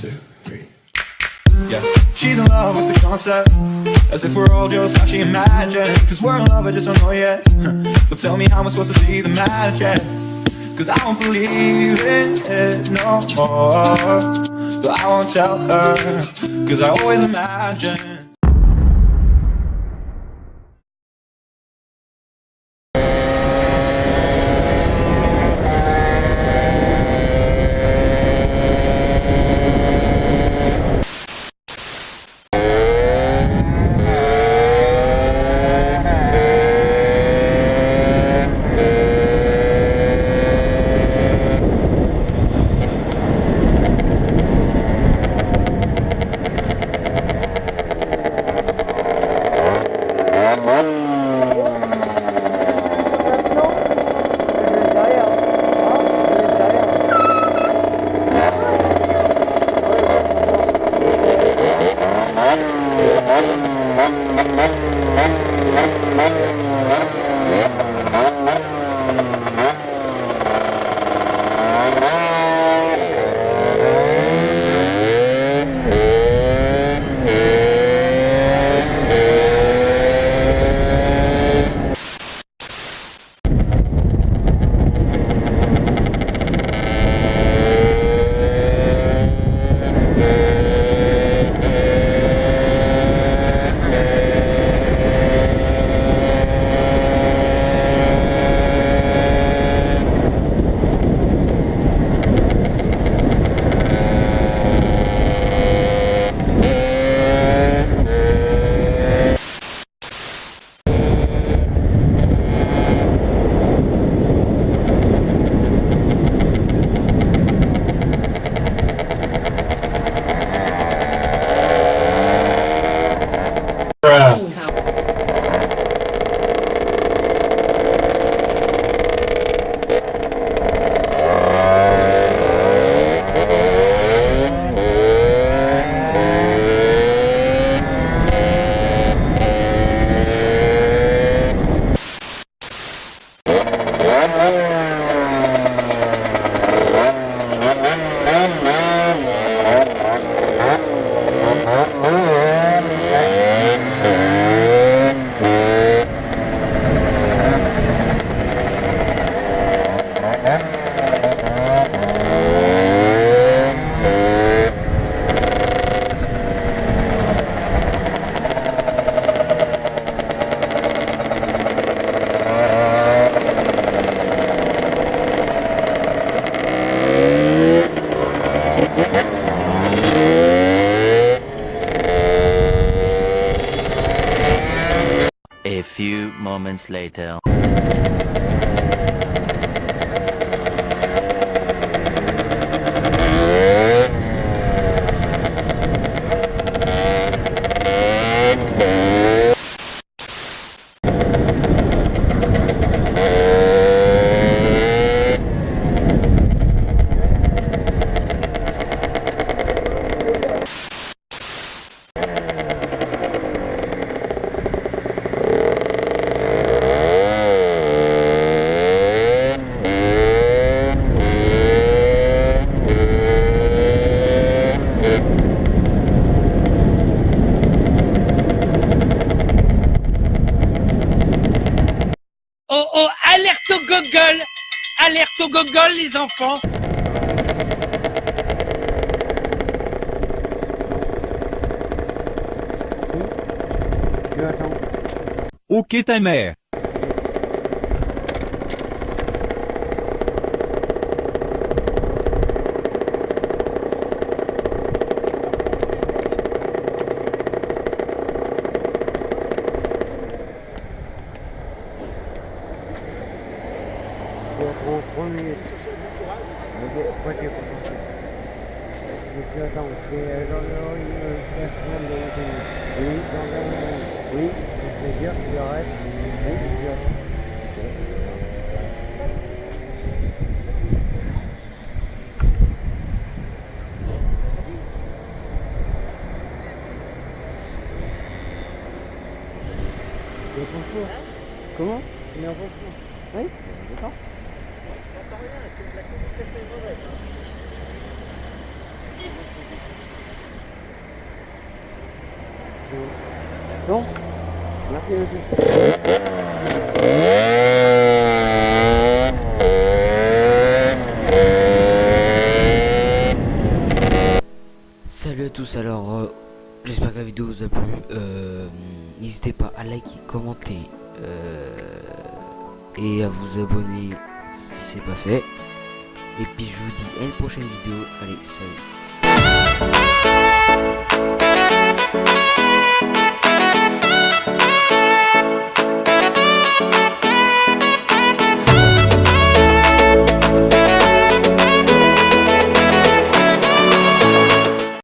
2, 3. Yeah, she's in love with the concept, as if we're all just how she imagined. Cause we're in love, I just don't know yet. But tell me how am I supposed to see the magic? Cause I won't believe it no more. But I won't tell her, cause I always imagine. A few moments later. Oh oh, alerte au gogol! Alerte au gogol, les enfants! Ok ta mère. Comment? Oui? D'accord. Bon, merci monsieur. Salut à tous, alors j'espère que la vidéo vous a plu, n'hésitez pas à liker, commenter et à vous abonner si c'est pas fait, et puis je vous dis à une prochaine vidéo, allez salut.